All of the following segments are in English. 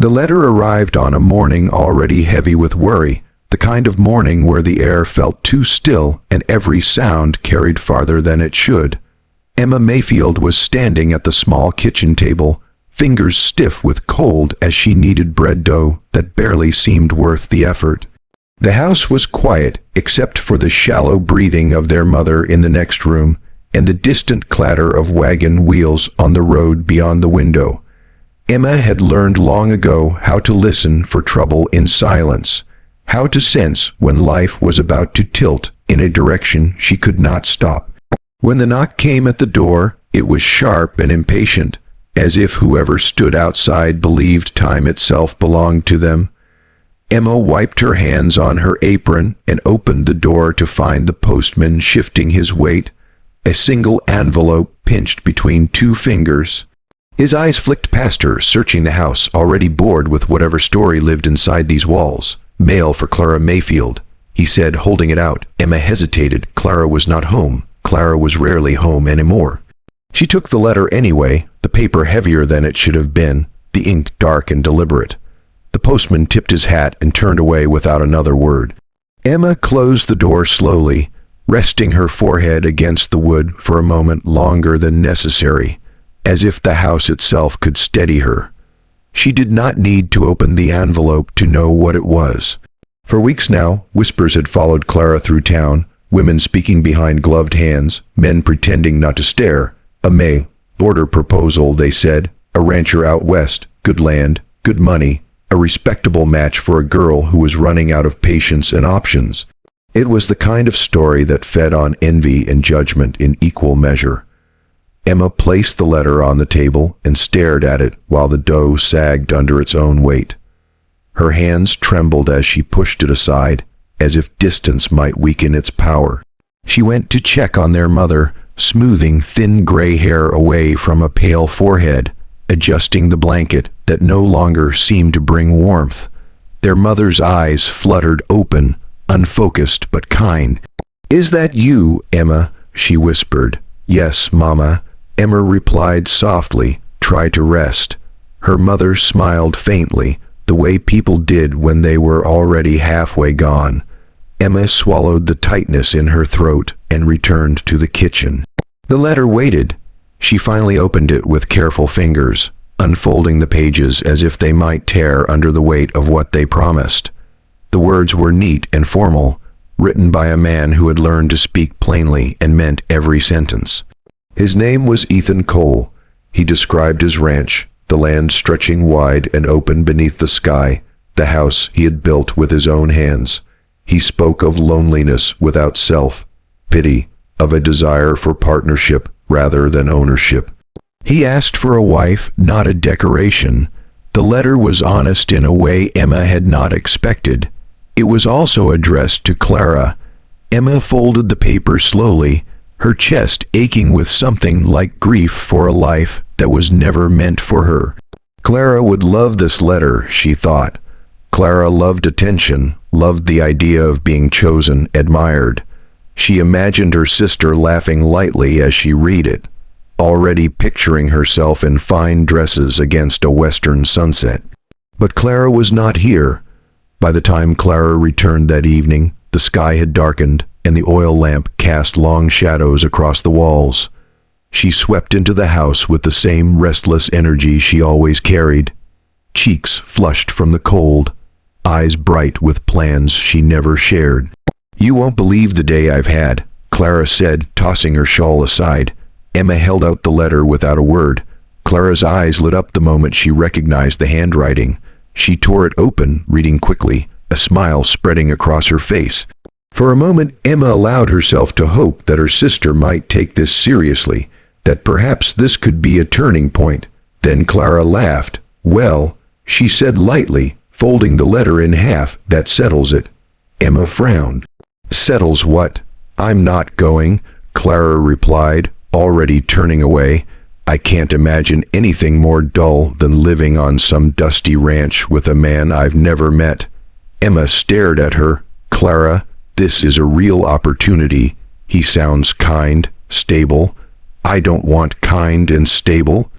The letter arrived on a morning already heavy with worry, the kind of morning where the air felt too still and every sound carried farther than it should. Emma Mayfield was standing at the small kitchen table, fingers stiff with cold as she kneaded bread dough that barely seemed worth the effort. The house was quiet except for the shallow breathing of their mother in the next room and the distant clatter of wagon wheels on the road beyond the window. Emma had learned long ago how to listen for trouble in silence, how to sense when life was about to tilt in a direction she could not stop. When the knock came at the door, it was sharp and impatient, as if whoever stood outside believed time itself belonged to them. Emma wiped her hands on her apron and opened the door to find the postman shifting his weight, a single envelope pinched between two fingers. His eyes flicked past her, searching the house, already bored with whatever story lived inside these walls. "Mail for Clara Mayfield," he said, holding it out. Emma hesitated. Clara was not home. Clara was rarely home anymore. She took the letter anyway, the paper heavier than it should have been, the ink dark and deliberate. The postman tipped his hat and turned away without another word. Emma closed the door slowly, resting her forehead against the wood for a moment longer than necessary, as if the house itself could steady her. She did not need to open the envelope to know what it was. For weeks now, whispers had followed Clara through town, women speaking behind gloved hands, men pretending not to stare. A May border proposal, they said, a rancher out west, good land, good money, a respectable match for a girl who was running out of patience and options. It was the kind of story that fed on envy and judgment in equal measure. Emma placed the letter on the table and stared at it while the dough sagged under its own weight. Her hands trembled as she pushed it aside, as if distance might weaken its power. She went to check on their mother, smoothing thin gray hair away from a pale forehead, adjusting the blanket that no longer seemed to bring warmth. Their mother's eyes fluttered open, unfocused but kind. "Is that you, Emma?" she whispered. "Yes, Mama," Emma replied softly. "Try to rest." Her mother smiled faintly, the way people did when they were already halfway gone. Emma swallowed the tightness in her throat and returned to the kitchen. The letter waited. She finally opened it with careful fingers, unfolding the pages as if they might tear under the weight of what they promised. The words were neat and formal, written by a man who had learned to speak plainly and meant every sentence. His name was Ethan Cole. He described his ranch, the land stretching wide and open beneath the sky, the house he had built with his own hands. He spoke of loneliness without self-pity, of a desire for partnership rather than ownership. He asked for a wife, not a decoration. The letter was honest in a way Emma had not expected. It was also addressed to Clara. Emma folded the paper slowly, her chest aching with something like grief for a life that was never meant for her. Clara would love this letter, she thought. Clara loved attention, loved the idea of being chosen, admired. She imagined her sister laughing lightly as she read it, already picturing herself in fine dresses against a western sunset. But Clara was not here. By the time Clara returned that evening, the sky had darkened and the oil lamp cast long shadows across the walls. She swept into the house with the same restless energy she always carried, cheeks flushed from the cold, eyes bright with plans she never shared. "You won't believe the day I've had," Clara said, tossing her shawl aside. Emma held out the letter without a word. Clara's eyes lit up the moment she recognized the handwriting. She tore it open, reading quickly, a smile spreading across her face. For a moment, Emma allowed herself to hope that her sister might take this seriously, that perhaps this could be a turning point. Then Clara laughed. "Well," she said lightly, folding the letter in half, "that settles it." Emma frowned. "Settles what? I'm not going," Clara replied, already turning away. "I can't imagine anything more dull than living on some dusty ranch with a man I've never met." Emma stared at her. "Clara, this is a real opportunity. He sounds kind, stable. I don't want kind and stable,"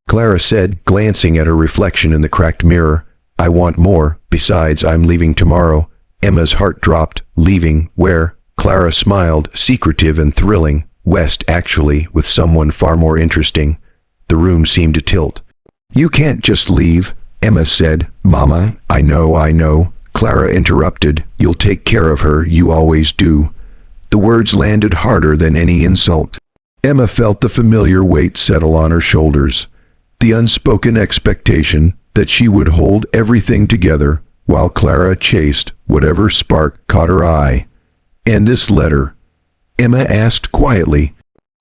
Clara said, glancing at her reflection in the cracked mirror. I want more. Besides, I'm leaving tomorrow." Emma's heart dropped. Leaving? Where? Clara smiled, secretive and thrilling. West, actually, with someone far more interesting. The room seemed to tilt. "You can't just leave," Emma said. "Mama, I know." Clara interrupted. "You'll take care of her, you always do." The words landed harder than any insult. Emma felt the familiar weight settle on her shoulders, the unspoken expectation that she would hold everything together while Clara chased whatever spark caught her eye. "And this letter?" Emma asked quietly.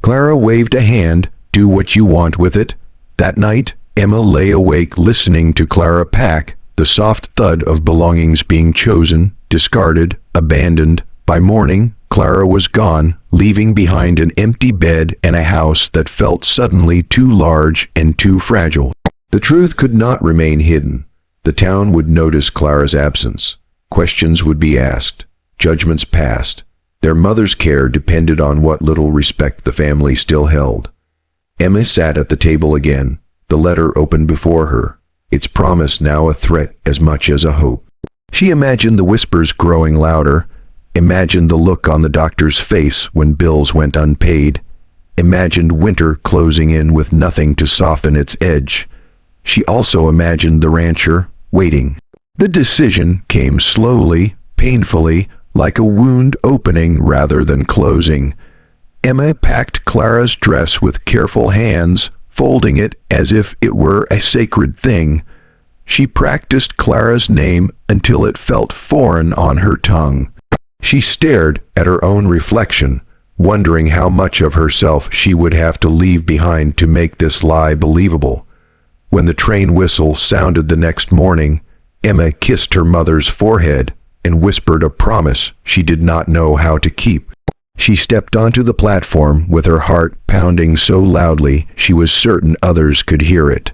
Clara waved a hand. "Do what you want with it." That night, Emma lay awake listening to Clara pack, the soft thud of belongings being chosen, discarded, abandoned. By morning, Clara was gone, leaving behind an empty bed and a house that felt suddenly too large and too fragile. The truth could not remain hidden. The town would notice Clara's absence. Questions would be asked. Judgments passed. Their mother's care depended on what little respect the family still held. Emma sat at the table again, the letter open before her, its promise now a threat as much as a hope. She imagined the whispers growing louder, imagined the look on the doctor's face when bills went unpaid, imagined winter closing in with nothing to soften its edge. She also imagined the rancher waiting. The decision came slowly, painfully, like a wound opening rather than closing. Emma packed Clara's dress with careful hands, folding it as if it were a sacred thing. She practiced Clara's name until it felt foreign on her tongue. She stared at her own reflection, wondering how much of herself she would have to leave behind to make this lie believable. When the train whistle sounded the next morning, Emma kissed her mother's forehead and whispered a promise she did not know how to keep. She stepped onto the platform with her heart pounding so loudly she was certain others could hear it.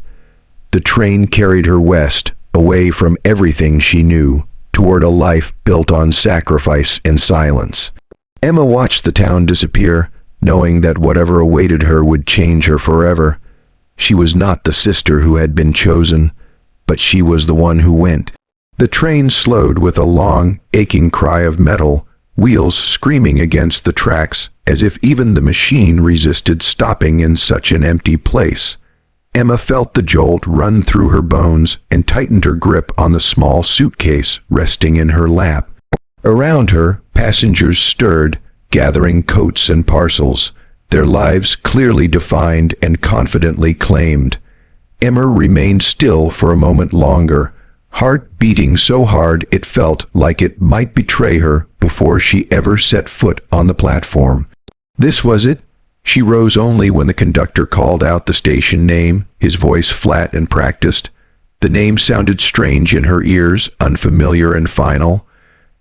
The train carried her west, away from everything she knew, toward a life built on sacrifice and silence. Emma watched the town disappear, knowing that whatever awaited her would change her forever. She was not the sister who had been chosen, but she was the one who went. The train slowed with a long, aching cry of metal, wheels screaming against the tracks as if even the machine resisted stopping in such an empty place. Emma felt the jolt run through her bones and tightened her grip on the small suitcase resting in her lap. Around her, passengers stirred, gathering coats and parcels, their lives clearly defined and confidently claimed. Emma remained still for a moment longer, heart beating so hard it felt like it might betray her before she ever set foot on the platform. This was it. She rose only when the conductor called out the station name, his voice flat and practiced. The name sounded strange in her ears, unfamiliar and final.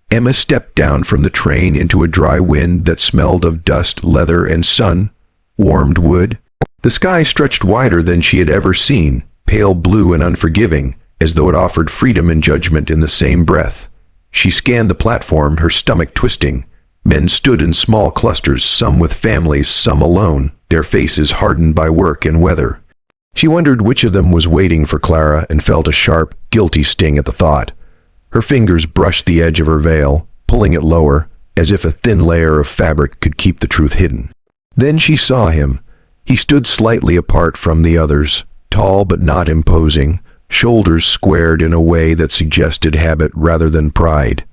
Emma stepped down from the train into a dry wind that smelled of dust, leather, and sun-warmed wood. The sky stretched wider than she had ever seen, pale blue and unforgiving, as though it offered freedom and judgment in the same breath. She scanned the platform, her stomach twisting. Men stood in small clusters, some with families, some alone, their faces hardened by work and weather. She wondered which of them was waiting for Clara and felt a sharp, guilty sting at the thought. Her fingers brushed the edge of her veil, pulling it lower, as if a thin layer of fabric could keep the truth hidden. Then she saw him. He stood slightly apart from the others, tall but not imposing, shoulders squared in a way that suggested habit rather than pride.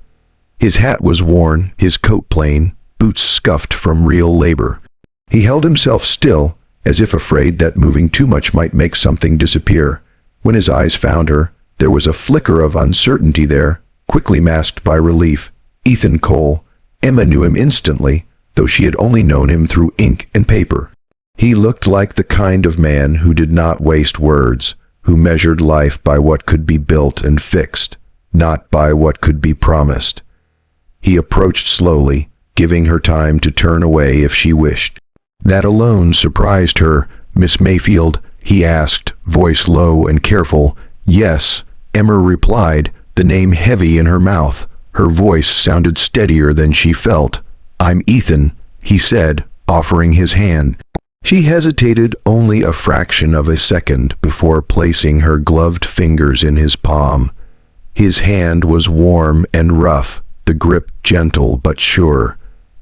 His hat was worn, his coat plain, boots scuffed from real labor. He held himself still, as if afraid that moving too much might make something disappear. When his eyes found her, there was a flicker of uncertainty there, quickly masked by relief. Ethan Cole. Emma knew him instantly, though she had only known him through ink and paper. He looked like the kind of man who did not waste words, who measured life by what could be built and fixed, not by what could be promised. He approached slowly, giving her time to turn away if she wished. That alone surprised her. "Miss Mayfield?" he asked, voice low and careful. "Yes," Emma replied, the name heavy in her mouth. Her voice sounded steadier than she felt. "I'm Ethan," he said, offering his hand. She hesitated only a fraction of a second before placing her gloved fingers in his palm. His hand was warm and rough, the grip gentle but sure.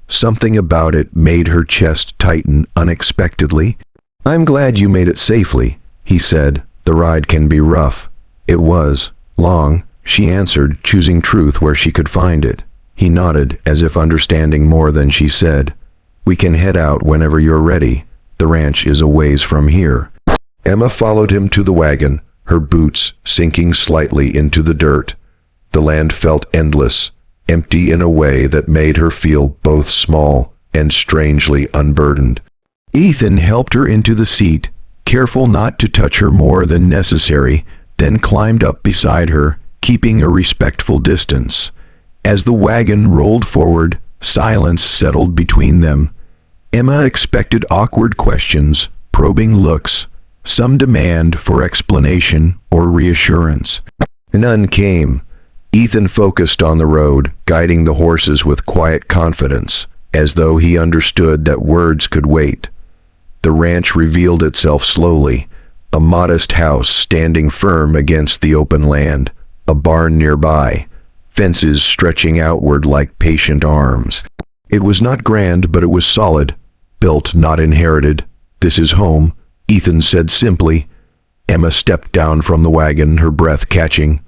Something about it made her chest tighten unexpectedly. "I'm glad you made it safely," he said. "The ride can be rough." "It was long," she answered, choosing truth where she could find it. He nodded, as if understanding more than she said. "We can head out whenever you're ready. The ranch is a ways from here." Emma followed him to the wagon, her boots sinking slightly into the dirt. The land felt endless, empty in a way that made her feel both small and strangely unburdened. Ethan helped her into the seat, careful not to touch her more than necessary, then climbed up beside her, keeping a respectful distance. As the wagon rolled forward, silence settled between them. Emma expected awkward questions, probing looks, some demand for explanation or reassurance. None came. Ethan focused on the road, guiding the horses with quiet confidence, as though he understood that words could wait. The ranch revealed itself slowly, a modest house standing firm against the open land, a barn nearby, fences stretching outward like patient arms. It was not grand, but it was solid, built, not inherited. "This is home," Ethan said simply. Emma stepped down from the wagon, her breath catching.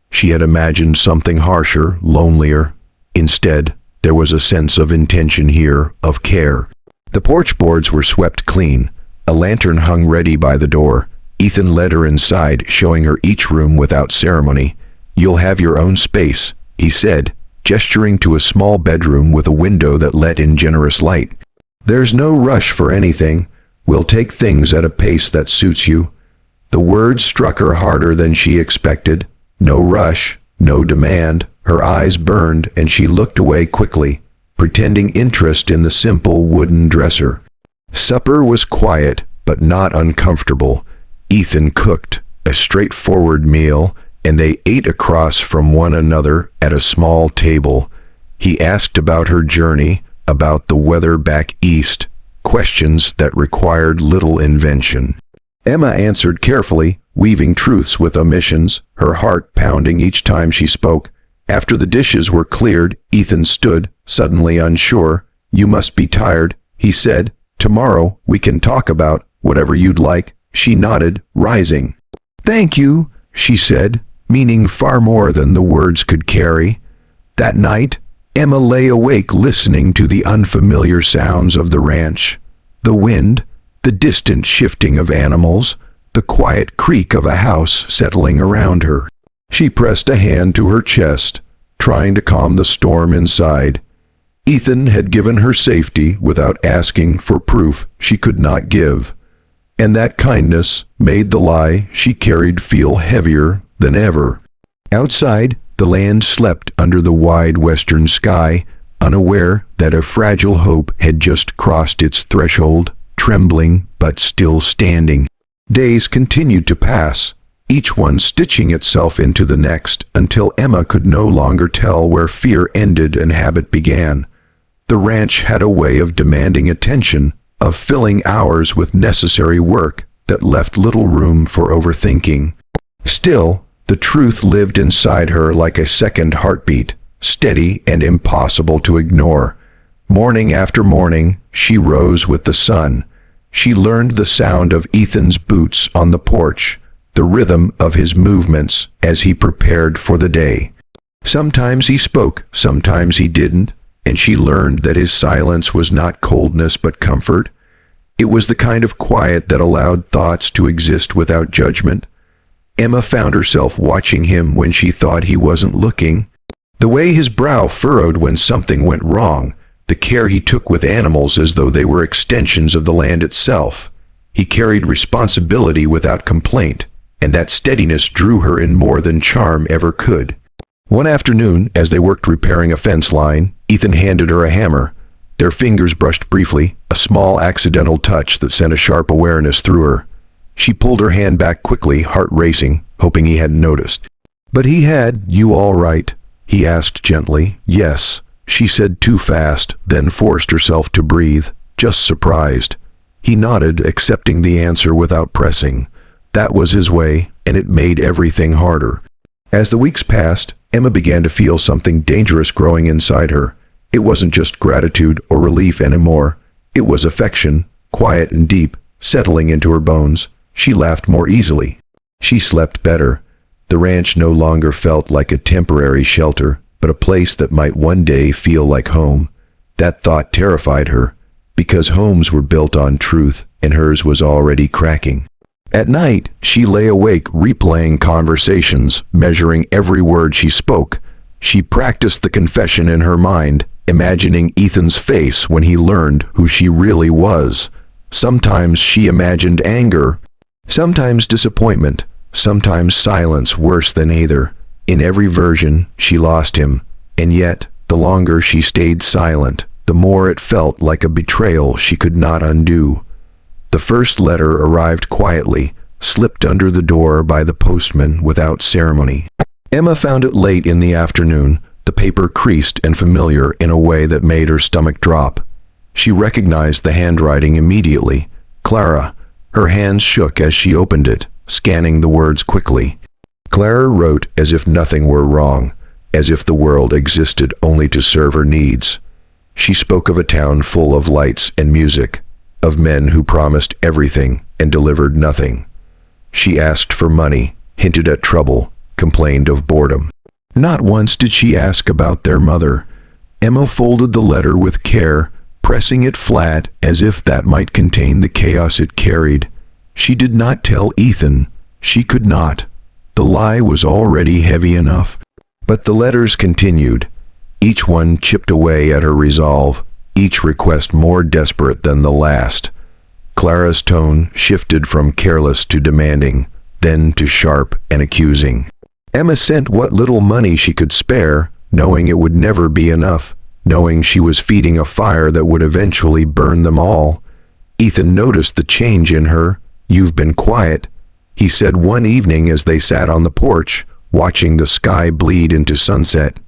She had imagined something harsher, lonelier. Instead, there was a sense of intention here, of care. The porch boards were swept clean. A lantern hung ready by the door. Ethan led her inside, showing her each room without ceremony. "You'll have your own space," he said, gesturing to a small bedroom with a window that let in generous light. "There's no rush for anything. We'll take things at a pace that suits you." The words struck her harder than she expected. No rush, no demand. Her eyes burned, and she looked away quickly, pretending interest in the simple wooden dresser. Supper was quiet, but not uncomfortable. Ethan cooked, a straightforward meal, and they ate across from one another at a small table. He asked about her journey, about the weather back east, questions that required little invention. Emma answered carefully, weaving truths with omissions, her heart pounding each time she spoke. After the dishes were cleared, Ethan stood, suddenly unsure. "You must be tired," he said. "Tomorrow we can talk about whatever you'd like." She nodded, rising. "Thank you," she said, meaning far more than the words could carry. That night, Emma lay awake listening to the unfamiliar sounds of the ranch. The wind, the distant shifting of animals, the quiet creak of a house settling around her. She pressed a hand to her chest, trying to calm the storm inside. Ethan had given her safety without asking for proof she could not give. And that kindness made the lie she carried feel heavier than ever. Outside, the land slept under the wide western sky, unaware that a fragile hope had just crossed its threshold, trembling but still standing. Days continued to pass, each one stitching itself into the next, until Emma could no longer tell where fear ended and habit began. The ranch had a way of demanding attention, of filling hours with necessary work that left little room for overthinking. Still, the truth lived inside her like a second heartbeat, steady and impossible to ignore. Morning after morning, she rose with the sun. She learned the sound of Ethan's boots on the porch, the rhythm of his movements as he prepared for the day. Sometimes he spoke, sometimes he didn't, and she learned that his silence was not coldness but comfort. It was the kind of quiet that allowed thoughts to exist without judgment. Emma found herself watching him when she thought he wasn't looking. The way his brow furrowed when something went wrong, the care he took with animals as though they were extensions of the land itself. He carried responsibility without complaint, and that steadiness drew her in more than charm ever could. One afternoon, as they worked repairing a fence line, Ethan handed her a hammer. Their fingers brushed briefly, a small accidental touch that sent a sharp awareness through her. She pulled her hand back quickly, heart racing, hoping he hadn't noticed. "But he had, you all right?" he asked gently. "Yes," she said too fast, then forced herself to breathe, just surprised. He nodded, accepting the answer without pressing. That was his way, and it made everything harder. As the weeks passed, Emma began to feel something dangerous growing inside her. It wasn't just gratitude or relief anymore. It was affection, quiet and deep, settling into her bones. She laughed more easily. She slept better. The ranch no longer felt like a temporary shelter, but a place that might one day feel like home. That thought terrified her, because homes were built on truth, and hers was already cracking. At night, she lay awake replaying conversations, measuring every word she spoke. She practiced the confession in her mind, imagining Ethan's face when he learned who she really was. Sometimes she imagined anger, sometimes disappointment, sometimes silence worse than either. In every version, she lost him, and yet, the longer she stayed silent, the more it felt like a betrayal she could not undo. The first letter arrived quietly, slipped under the door by the postman without ceremony. Emma found it late in the afternoon, the paper creased and familiar in a way that made her stomach drop. She recognized the handwriting immediately. Clara. Her hands shook as she opened it, scanning the words quickly. Clara wrote as if nothing were wrong, as if the world existed only to serve her needs. She spoke of a town full of lights and music, of men who promised everything and delivered nothing. She asked for money, hinted at trouble, complained of boredom. Not once did she ask about their mother. Emma folded the letter with care, pressing it flat as if that might contain the chaos it carried. She did not tell Ethan. She could not. The lie was already heavy enough. But the letters continued. Each one chipped away at her resolve, each request more desperate than the last. Clara's tone shifted from careless to demanding, then to sharp and accusing. Emma sent what little money she could spare, knowing it would never be enough, knowing she was feeding a fire that would eventually burn them all. Ethan noticed the change in her. "You've been quiet," he said one evening as they sat on the porch, watching the sky bleed into sunset.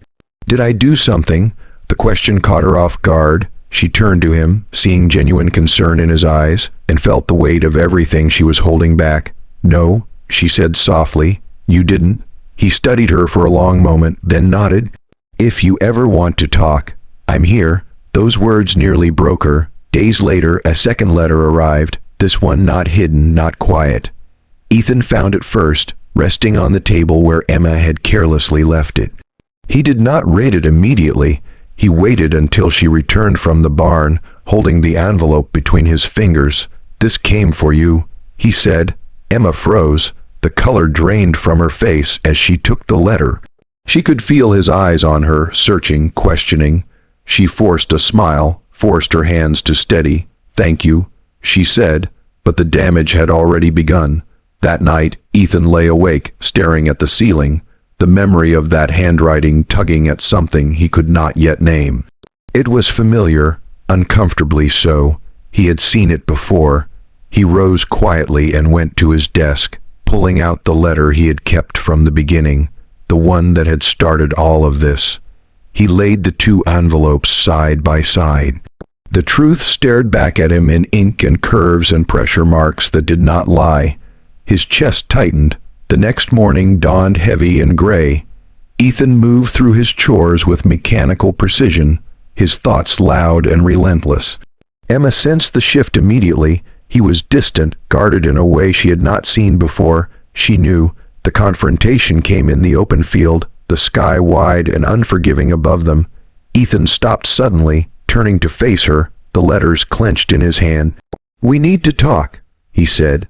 "Did I do something?" The question caught her off guard. She turned to him, seeing genuine concern in his eyes, and felt the weight of everything she was holding back. "No," she said softly, "you didn't." He studied her for a long moment, then nodded. "If you ever want to talk, I'm here." Those words nearly broke her. Days later, a second letter arrived, this one not hidden, not quiet. Ethan found it first, resting on the table where Emma had carelessly left it. He did not read it immediately. He waited until she returned from the barn, holding the envelope between his fingers. "This came for you," he said. Emma froze. The color drained from her face as she took the letter. She could feel his eyes on her, searching, questioning. She forced a smile, forced her hands to steady. "Thank you," she said, but the damage had already begun. That night, Ethan lay awake, staring at the ceiling, the memory of that handwriting tugging at something he could not yet name. It was familiar, uncomfortably so. He had seen it before. He rose quietly and went to his desk, pulling out the letter he had kept from the beginning, the one that had started all of this. He laid the two envelopes side by side. The truth stared back at him in ink and curves and pressure marks that did not lie. His chest tightened. The next morning dawned heavy and gray. Ethan moved through his chores with mechanical precision, his thoughts loud and relentless. Emma sensed the shift immediately. He was distant, guarded in a way she had not seen before. She knew. The confrontation came in the open field, the sky wide and unforgiving above them. Ethan stopped suddenly, turning to face her, the letters clenched in his hand. "We need to talk," he said.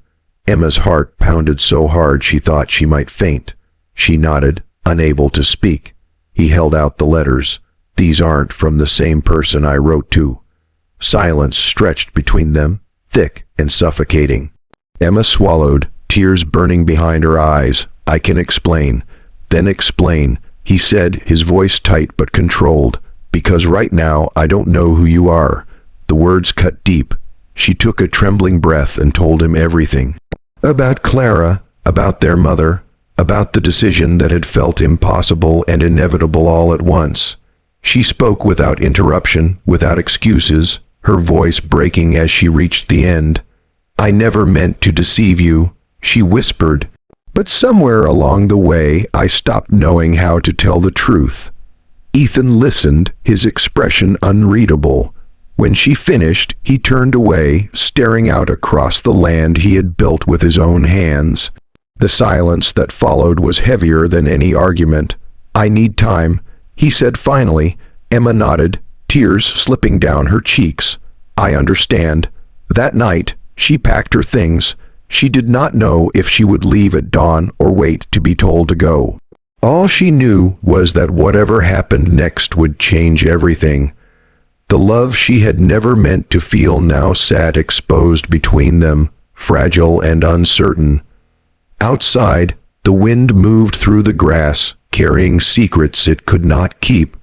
Emma's heart pounded so hard she thought she might faint. She nodded, unable to speak. He held out the letters. "These aren't from the same person I wrote to." Silence stretched between them, thick and suffocating. Emma swallowed, tears burning behind her eyes. "I can explain." "Then explain," he said, his voice tight but controlled. "Because right now I don't know who you are." The words cut deep. She took a trembling breath and told him everything. About Clara, about their mother, about the decision that had felt impossible and inevitable all at once. She spoke without interruption, without excuses, her voice breaking as she reached the end. "I never meant to deceive you," she whispered. But somewhere along the way, I stopped knowing how to tell the truth. Ethan listened, his expression unreadable. When she finished, he turned away, staring out across the land he had built with his own hands. The silence that followed was heavier than any argument. "I need time," he said finally. Emma nodded, tears slipping down her cheeks. "I understand." That night, she packed her things. She did not know if she would leave at dawn or wait to be told to go. All she knew was that whatever happened next would change everything. The love she had never meant to feel now sat exposed between them, fragile and uncertain. Outside, the wind moved through the grass, carrying secrets it could not keep.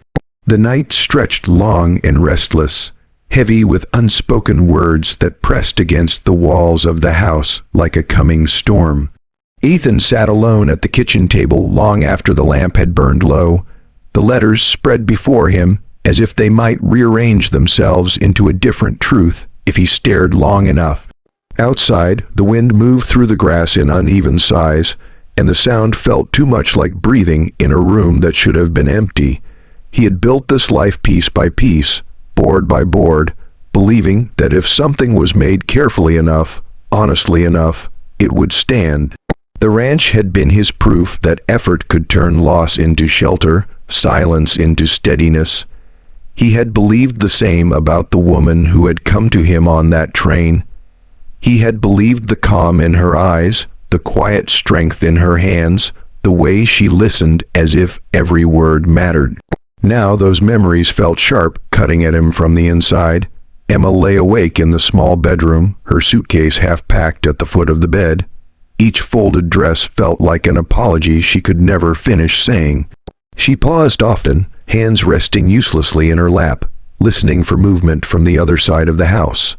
The night stretched long and restless, heavy with unspoken words that pressed against the walls of the house like a coming storm. Ethan sat alone at the kitchen table long after the lamp had burned low. The letters spread before him, as if they might rearrange themselves into a different truth if he stared long enough. Outside, the wind moved through the grass in uneven sighs, and the sound felt too much like breathing in a room that should have been empty. He had built this life piece by piece, board by board, believing that if something was made carefully enough, honestly enough, it would stand. The ranch had been his proof that effort could turn loss into shelter, silence into steadiness. He had believed the same about the woman who had come to him on that train. He had believed the calm in her eyes, the quiet strength in her hands, the way she listened as if every word mattered. Now those memories felt sharp, cutting at him from the inside. Emma lay awake in the small bedroom, her suitcase half packed at the foot of the bed. Each folded dress felt like an apology she could never finish saying. She paused often, hands resting uselessly in her lap, listening for movement from the other side of the house.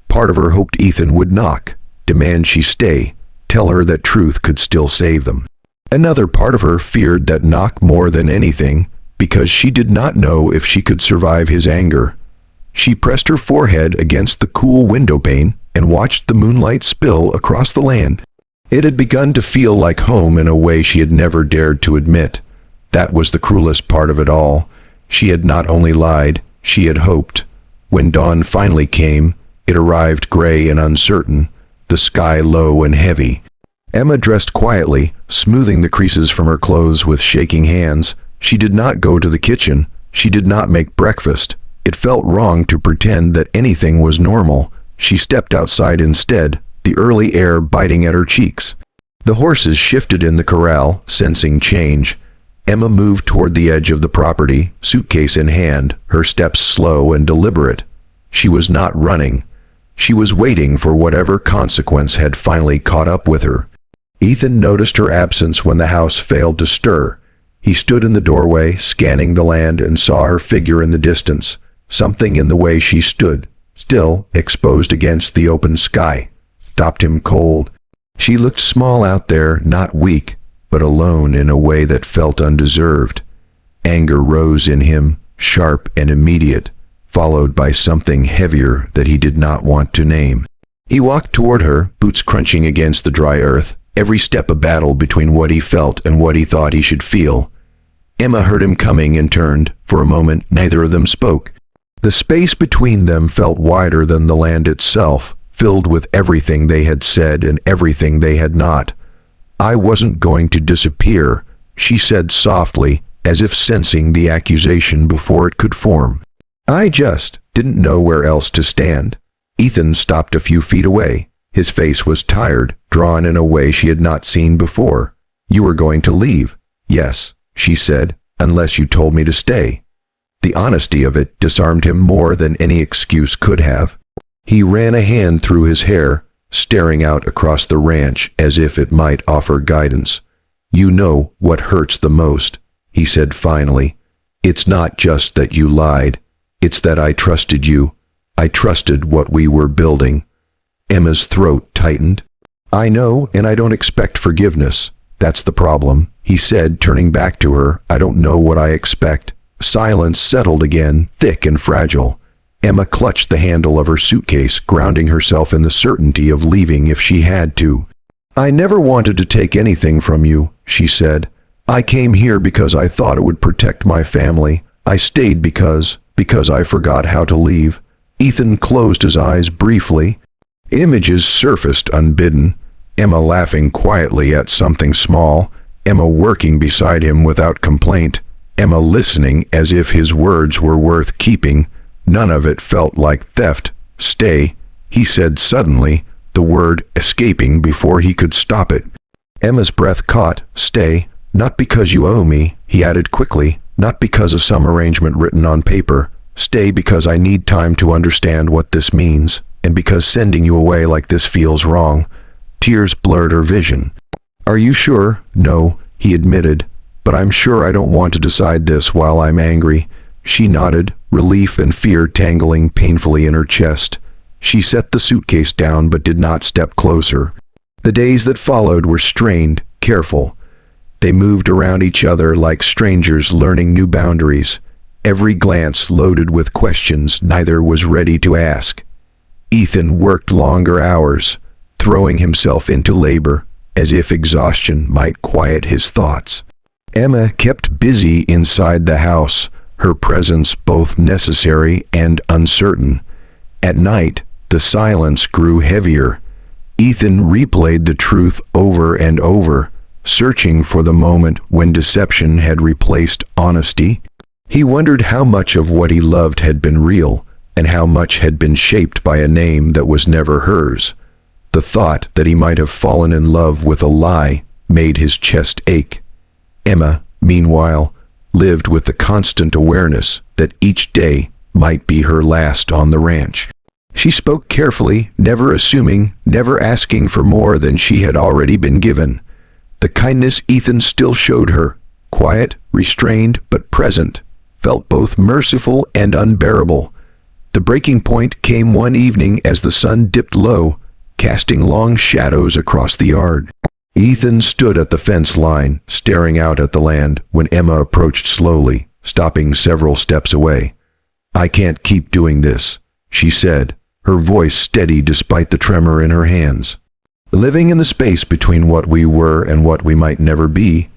Part of her hoped Ethan would knock, demand she stay, tell her that truth could still save them. Another part of her feared that knock more than anything, because she did not know if she could survive his anger. She pressed her forehead against the cool window pane and watched the moonlight spill across the land. It had begun to feel like home in a way she had never dared to admit. That was the cruelest part of it all. She had not only lied, she had hoped. When dawn finally came, it arrived gray and uncertain, the sky low and heavy. Emma dressed quietly, smoothing the creases from her clothes with shaking hands. She did not go to the kitchen. She did not make breakfast. It felt wrong to pretend that anything was normal. She stepped outside instead, the early air biting at her cheeks. The horses shifted in the corral, sensing change. Emma moved toward the edge of the property, suitcase in hand, her steps slow and deliberate. She was not running. She was waiting for whatever consequence had finally caught up with her. Ethan noticed her absence when the house failed to stir. He stood in the doorway, scanning the land, and saw her figure in the distance. Something in the way she stood, still exposed against the open sky, stopped him cold. She looked small out there, not weak, but alone in a way that felt undeserved. Anger rose in him, sharp and immediate, followed by something heavier that he did not want to name. He walked toward her, boots crunching against the dry earth, every step a battle between what he felt and what he thought he should feel. Emma heard him coming and turned. For a moment, neither of them spoke. The space between them felt wider than the land itself, filled with everything they had said and everything they had not. "I wasn't going to disappear," she said softly, as if sensing the accusation before it could form. "I just didn't know where else to stand." Ethan stopped a few feet away. His face was tired, drawn in a way she had not seen before. "You were going to leave?" "Yes," she said, "unless you told me to stay." The honesty of it disarmed him more than any excuse could have. He ran a hand through his hair, staring out across the ranch as if it might offer guidance. "You know what hurts the most," he said finally. "It's not just that you lied. It's that I trusted you. I trusted what we were building." Emma's throat tightened. "I know, and I don't expect forgiveness. That's the problem," he said, turning back to her. "I don't know what I expect." Silence settled again, thick and fragile. Emma clutched the handle of her suitcase, grounding herself in the certainty of leaving if she had to. "I never wanted to take anything from you," she said. "I came here because I thought it would protect my family. I stayed because I forgot how to leave." Ethan closed his eyes briefly. Images surfaced unbidden. Emma laughing quietly at something small. Emma working beside him without complaint. Emma listening as if his words were worth keeping. None of it felt like theft. "Stay," he said suddenly, the word escaping before he could stop it. Emma's breath caught. "Stay, not because you owe me," he added quickly, "not because of some arrangement written on paper. Stay because I need time to understand what this means, and because sending you away like this feels wrong." Tears blurred her vision. "Are you sure?" "No," he admitted, "but I'm sure I don't want to decide this while I'm angry." She nodded, relief and fear tangling painfully in her chest. She set the suitcase down but did not step closer. The days that followed were strained, careful. They moved around each other like strangers learning new boundaries. Every glance loaded with questions neither was ready to ask. Ethan worked longer hours, throwing himself into labor, as if exhaustion might quiet his thoughts. Emma kept busy inside the house, her presence both necessary and uncertain. At night, the silence grew heavier. Ethan replayed the truth over and over, searching for the moment when deception had replaced honesty. He wondered how much of what he loved had been real, and how much had been shaped by a name that was never hers. The thought that he might have fallen in love with a lie made his chest ache. Emma, meanwhile, lived with the constant awareness that each day might be her last on the ranch. She spoke carefully, never assuming, never asking for more than she had already been given. The kindness Ethan still showed her, quiet, restrained, but present, felt both merciful and unbearable. The breaking point came one evening as the sun dipped low, casting long shadows across the yard. Ethan stood at the fence line, staring out at the land, when Emma approached slowly, stopping several steps away. "I can't keep doing this," she said, her voice steady despite the tremor in her hands. "Living in the space between what we were and what we might never be."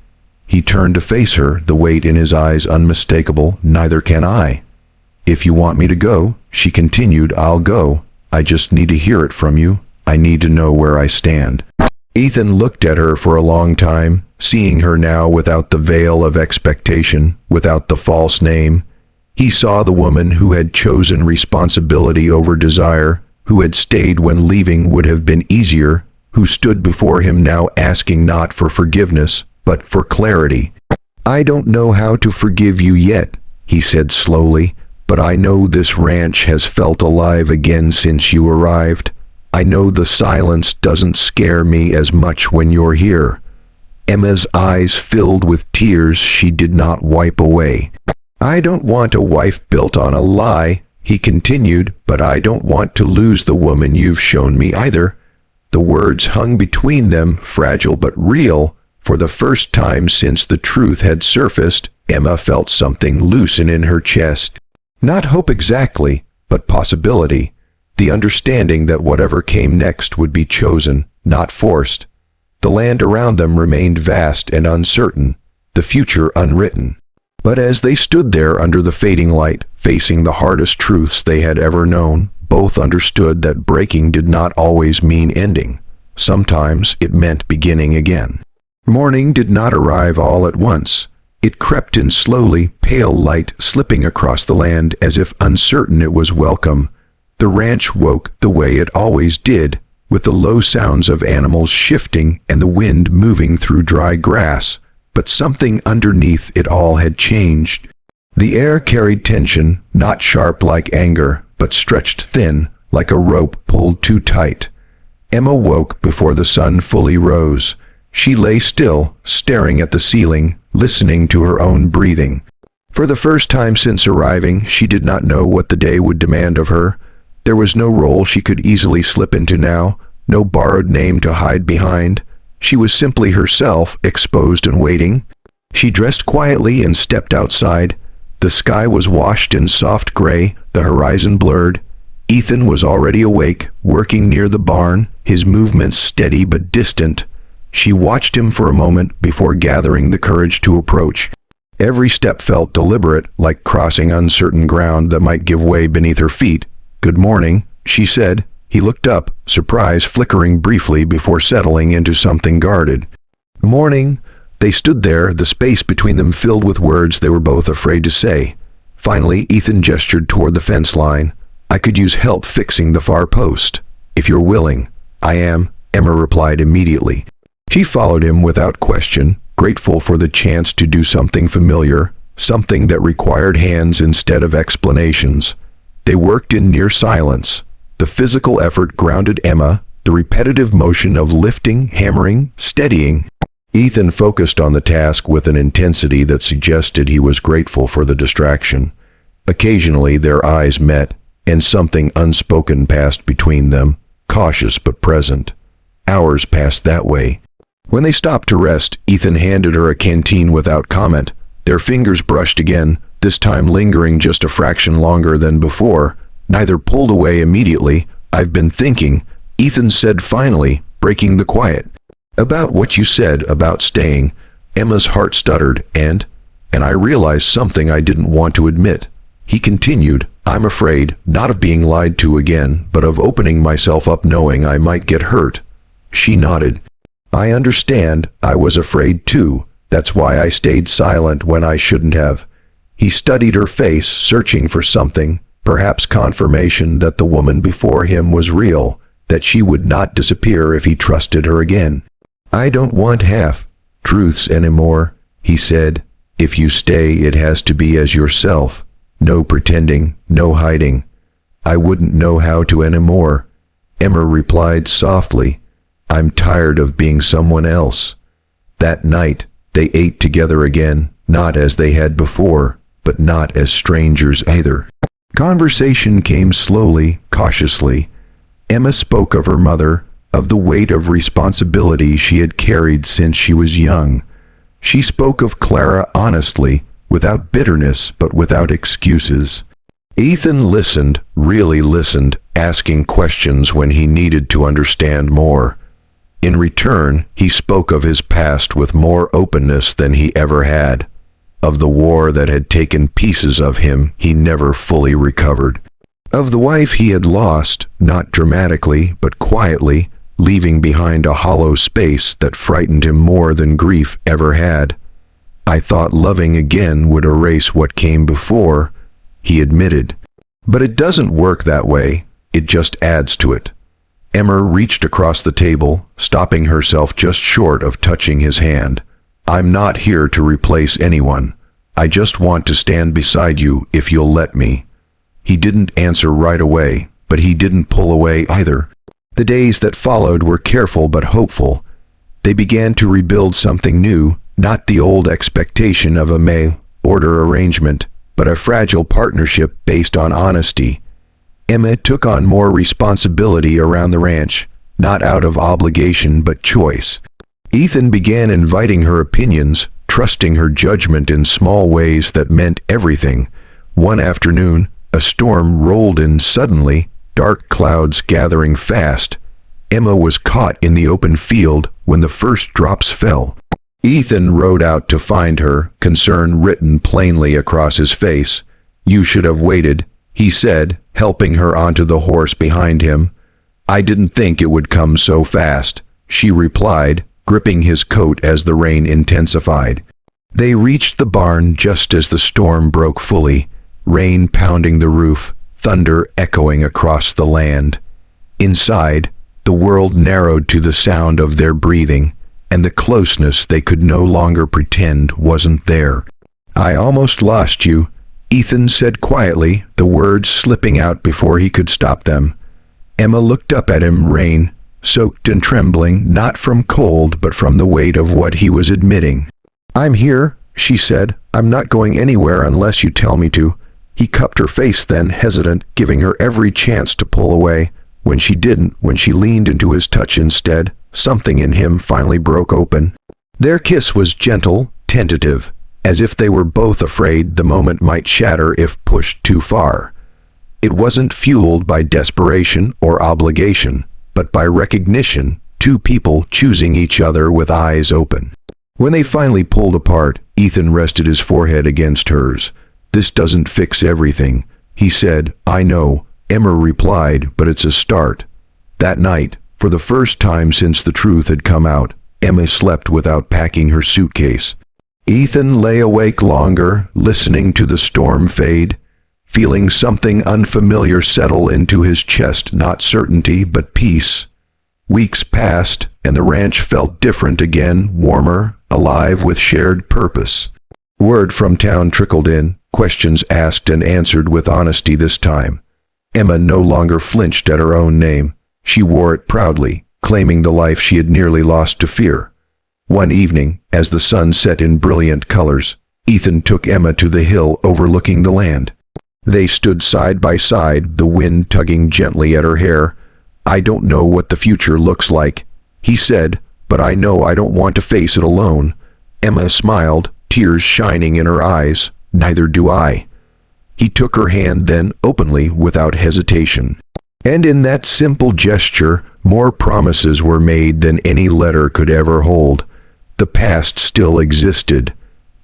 He turned to face her, the weight in his eyes unmistakable. "Neither can I." "If you want me to go," she continued, "I'll go. I just need to hear it from you. I need to know where I stand." Ethan looked at her for a long time, seeing her now without the veil of expectation, without the false name. He saw the woman who had chosen responsibility over desire, who had stayed when leaving would have been easier, who stood before him now asking not for forgiveness, but for clarity. "I don't know how to forgive you yet," he said slowly, "but I know this ranch has felt alive again since you arrived. I know the silence doesn't scare me as much when you're here." Emma's eyes filled with tears she did not wipe away. "I don't want a wife built on a lie," he continued, "but I don't want to lose the woman you've shown me either." The words hung between them, fragile but real. For the first time since the truth had surfaced, Emma felt something loosen in her chest. Not hope exactly, but possibility. The understanding that whatever came next would be chosen, not forced. The land around them remained vast and uncertain, the future unwritten. But as they stood there under the fading light, facing the hardest truths they had ever known, both understood that breaking did not always mean ending. Sometimes it meant beginning again. Morning did not arrive all at once. It crept in slowly, pale light slipping across the land as if uncertain it was welcome. The ranch woke the way it always did, with the low sounds of animals shifting and the wind moving through dry grass. But something underneath it all had changed. The air carried tension, not sharp like anger, but stretched thin, like a rope pulled too tight. Emma woke before the sun fully rose. She lay still, staring at the ceiling, listening to her own breathing. For the first time since arriving, she did not know what the day would demand of her. There was no role she could easily slip into now, no borrowed name to hide behind. She was simply herself, exposed and waiting. She dressed quietly and stepped outside. The sky was washed in soft gray, the horizon blurred. Ethan was already awake, working near the barn, his movements steady but distant. She watched him for a moment before gathering the courage to approach. Every step felt deliberate, like crossing uncertain ground that might give way beneath her feet. "Good morning," she said. He looked up, surprise flickering briefly before settling into something guarded. "Morning." They stood there, the space between them filled with words they were both afraid to say. Finally, Ethan gestured toward the fence line. "I could use help fixing the far post, if you're willing." "I am," Emma replied immediately. She followed him without question, grateful for the chance to do something familiar, something that required hands instead of explanations. They worked in near silence. The physical effort grounded Emma, the repetitive motion of lifting, hammering, steadying. Ethan focused on the task with an intensity that suggested he was grateful for the distraction. Occasionally their eyes met, and something unspoken passed between them, cautious but present. Hours passed that way. When they stopped to rest, Ethan handed her a canteen without comment. Their fingers brushed again, this time lingering just a fraction longer than before. Neither pulled away immediately. "I've been thinking," Ethan said finally, breaking the quiet. "About what you said about staying." Emma's heart stuttered, and I realized something I didn't want to admit. He continued, "I'm afraid, not of being lied to again, but of opening myself up knowing I might get hurt." She nodded. "I understand. I was afraid too. That's why I stayed silent when I shouldn't have." He studied her face, searching for something, perhaps confirmation that the woman before him was real, that she would not disappear if he trusted her again. "I don't want half-truths anymore," he said. "If you stay, it has to be as yourself. No pretending, no hiding." "I wouldn't know how to anymore," Emma replied softly. "I'm tired of being someone else." That night, they ate together again, not as they had before, but not as strangers either. Conversation came slowly, cautiously. Emma spoke of her mother, of the weight of responsibility she had carried since she was young. She spoke of Clara honestly, without bitterness but without excuses. Ethan listened, really listened, asking questions when he needed to understand more. In return, he spoke of his past with more openness than he ever had, of the war that had taken pieces of him he never fully recovered, of the wife he had lost, not dramatically but quietly, leaving behind a hollow space that frightened him more than grief ever had. "I thought loving again would erase what came before," he admitted. "But it doesn't work that way, it just adds to it." Emma reached across the table, stopping herself just short of touching his hand. "I'm not here to replace anyone. I just want to stand beside you if you'll let me." He didn't answer right away, but he didn't pull away either. The days that followed were careful but hopeful. They began to rebuild something new, not the old expectation of a mail-order arrangement, but a fragile partnership based on honesty. Emma took on more responsibility around the ranch, not out of obligation but choice. Ethan began inviting her opinions, trusting her judgment in small ways that meant everything. One afternoon, a storm rolled in suddenly, dark clouds gathering fast. Emma was caught in the open field when the first drops fell. Ethan rode out to find her, concern written plainly across his face. "You should have waited," he said, helping her onto the horse behind him. "I didn't think it would come so fast," she replied, gripping his coat as the rain intensified. They reached the barn just as the storm broke fully, rain pounding the roof, thunder echoing across the land. Inside, the world narrowed to the sound of their breathing, and the closeness they could no longer pretend wasn't there. "I almost lost you," Ethan said quietly, the words slipping out before he could stop them. Emma looked up at him, rain-soaked and trembling, not from cold but from the weight of what he was admitting. "I'm here," she said. "I'm not going anywhere unless you tell me to." He cupped her face then, hesitant, giving her every chance to pull away. When she didn't, when she leaned into his touch instead, something in him finally broke open. Their kiss was gentle, tentative, as if they were both afraid the moment might shatter if pushed too far. It wasn't fueled by desperation or obligation, but by recognition, two people choosing each other with eyes open. When they finally pulled apart, Ethan rested his forehead against hers. "This doesn't fix everything," he said. "I know," Emma replied, "but it's a start." That night, for the first time since the truth had come out, Emma slept without packing her suitcase. Ethan lay awake longer, listening to the storm fade, feeling something unfamiliar settle into his chest, not certainty, but peace. Weeks passed, and the ranch felt different again, warmer, alive with shared purpose. Word from town trickled in, questions asked and answered with honesty this time. Emma no longer flinched at her own name. She wore it proudly, claiming the life she had nearly lost to fear. One evening, as the sun set in brilliant colors, Ethan took Emma to the hill overlooking the land. They stood side by side, the wind tugging gently at her hair. "I don't know what the future looks like," he said, "but I know I don't want to face it alone." Emma smiled, tears shining in her eyes. "Neither do I." He took her hand then, openly, without hesitation. And in that simple gesture, more promises were made than any letter could ever hold. The past still existed.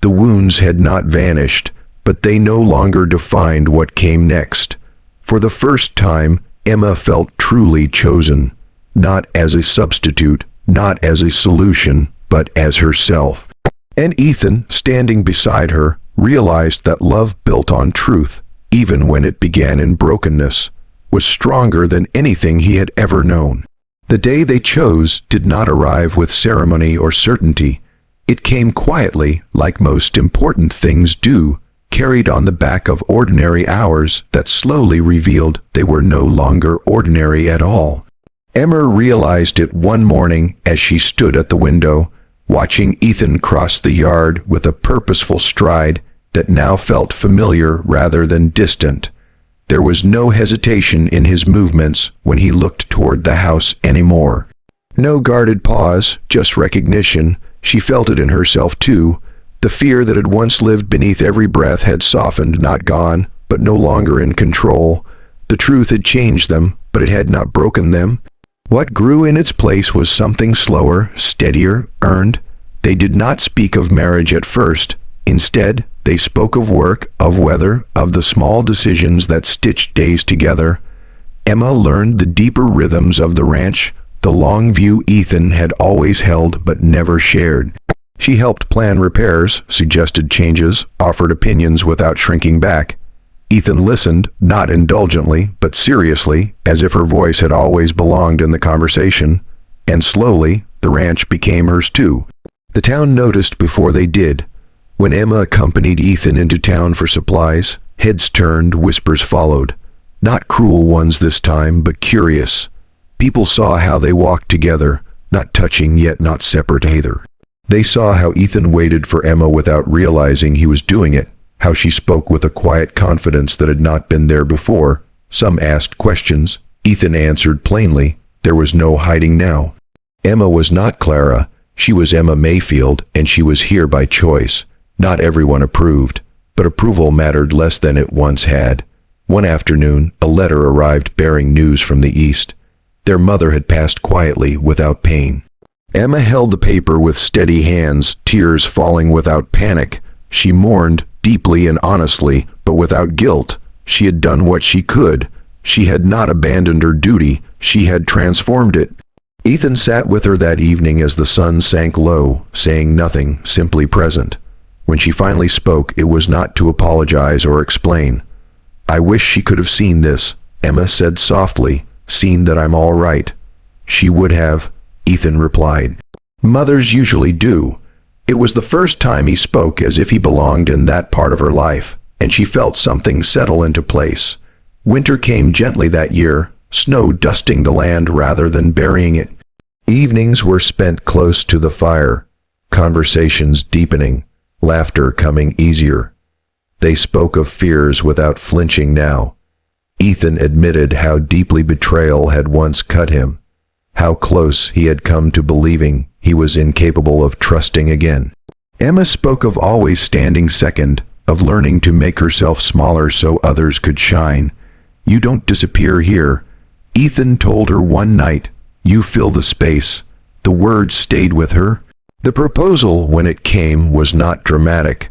The wounds had not vanished, but they no longer defined what came next. For the first time, Emma felt truly chosen, not as a substitute, not as a solution, but as herself. And Ethan, standing beside her, realized that love built on truth, even when it began in brokenness, was stronger than anything he had ever known. The day they chose did not arrive with ceremony or certainty. It came quietly, like most important things do, carried on the back of ordinary hours that slowly revealed they were no longer ordinary at all. Emma realized it one morning as she stood at the window, watching Ethan cross the yard with a purposeful stride that now felt familiar rather than distant. There was no hesitation in his movements when he looked toward the house anymore. No guarded pause, just recognition. She felt it in herself too. The fear that had once lived beneath every breath had softened, not gone, but no longer in control. The truth had changed them, but it had not broken them. What grew in its place was something slower, steadier, earned. They did not speak of marriage at first. Instead, they spoke of work, of weather, of the small decisions that stitched days together. Emma learned the deeper rhythms of the ranch, the long view Ethan had always held but never shared. She helped plan repairs, suggested changes, offered opinions without shrinking back. Ethan listened, not indulgently, but seriously, as if her voice had always belonged in the conversation. And slowly, the ranch became hers too. The town noticed before they did. When Emma accompanied Ethan into town for supplies, heads turned, whispers followed. Not cruel ones this time, but curious. People saw how they walked together, not touching yet not separate either. They saw how Ethan waited for Emma without realizing he was doing it, how she spoke with a quiet confidence that had not been there before. Some asked questions. Ethan answered plainly. There was no hiding now. Emma was not Clara. She was Emma Mayfield, and she was here by choice. Not everyone approved, but approval mattered less than it once had. One afternoon, a letter arrived bearing news from the east. Their mother had passed quietly, without pain. Emma held the paper with steady hands, tears falling without panic. She mourned, deeply and honestly, but without guilt. She had done what she could. She had not abandoned her duty. She had transformed it. Ethan sat with her that evening as the sun sank low, saying nothing, simply present. When she finally spoke, it was not to apologize or explain. "I wish she could have seen this," Emma said softly, "seen that I'm all right." "She would have," Ethan replied. Mothers usually do. It was the first time he spoke as if he belonged in that part of her life, and she felt something settle into place. Winter came gently that year, snow dusting the land rather than burying it. Evenings were spent close to the fire, conversations deepening, laughter coming easier. They spoke of fears without flinching now. Ethan admitted how deeply betrayal had once cut him, how close he had come to believing he was incapable of trusting again. Emma spoke of always standing second, of learning to make herself smaller so others could shine. "You don't disappear here," Ethan told her one night. "You fill the space." The words stayed with her. The proposal, when it came, was not dramatic.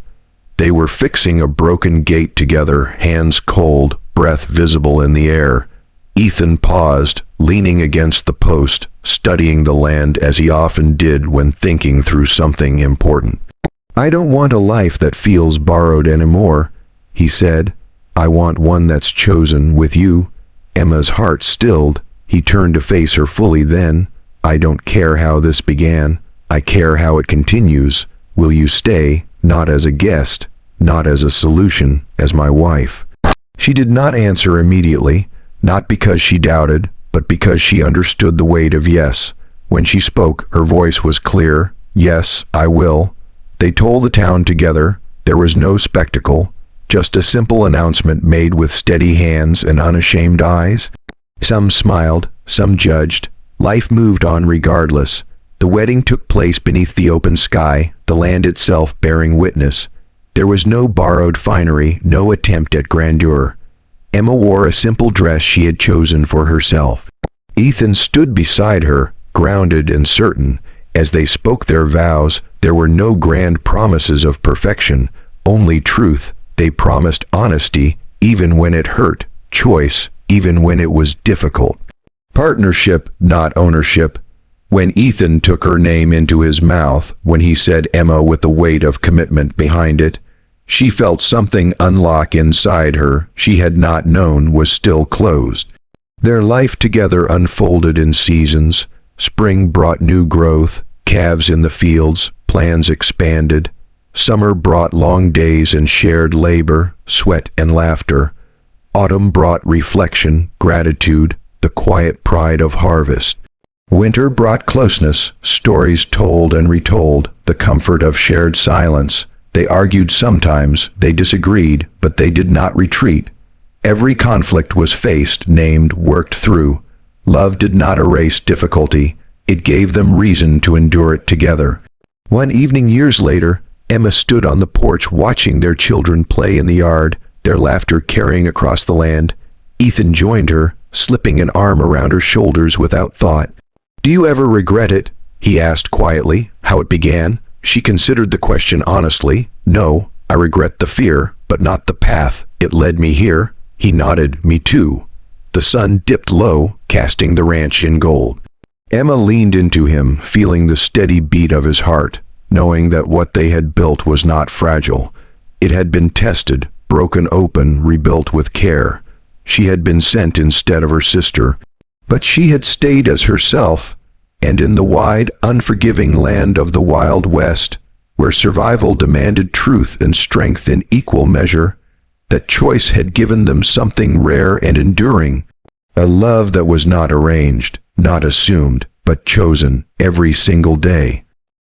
They were fixing a broken gate together, hands cold, breath visible in the air. Ethan paused, leaning against the post, studying the land as he often did when thinking through something important. "I don't want a life that feels borrowed anymore," he said. "I want one that's chosen with you." Emma's heart stilled. He turned to face her fully then. "I don't care how this began. I care how it continues. Will you stay, not as a guest, not as a solution, as my wife?" She did not answer immediately, not because she doubted, but because she understood the weight of yes. When she spoke, her voice was clear. "Yes, I will." They told the town together. There was no spectacle, just a simple announcement made with steady hands and unashamed eyes. Some smiled, some judged. Life moved on regardless. The wedding took place beneath the open sky, the land itself bearing witness. There was no borrowed finery, no attempt at grandeur. Emma wore a simple dress she had chosen for herself. Ethan stood beside her, grounded and certain. As they spoke their vows, there were no grand promises of perfection, only truth. They promised honesty, even when it hurt, choice, even when it was difficult. Partnership, not ownership. When Ethan took her name into his mouth, when he said Emma with the weight of commitment behind it, she felt something unlock inside her she had not known was still closed. Their life together unfolded in seasons. Spring brought new growth, calves in the fields, plans expanded. Summer brought long days and shared labor, sweat and laughter. Autumn brought reflection, gratitude, the quiet pride of harvest. Winter brought closeness, stories told and retold, the comfort of shared silence. They argued sometimes, they disagreed, but they did not retreat. Every conflict was faced, named, worked through. Love did not erase difficulty. It gave them reason to endure it together. One evening years later, Emma stood on the porch watching their children play in the yard, their laughter carrying across the land. Ethan joined her, slipping an arm around her shoulders without thought. "Do you ever regret it?" he asked quietly. How it began? She considered the question honestly. "No, I regret the fear, but not the path. It led me here." He nodded. "Me too." The sun dipped low, casting the ranch in gold. Emma leaned into him, feeling the steady beat of his heart, knowing that what they had built was not fragile. It had been tested, broken open, rebuilt with care. She had been sent instead of her sister, but she had stayed as herself. And in the wide, unforgiving land of the Wild West, where survival demanded truth and strength in equal measure, that choice had given them something rare and enduring, a love that was not arranged, not assumed, but chosen every single day.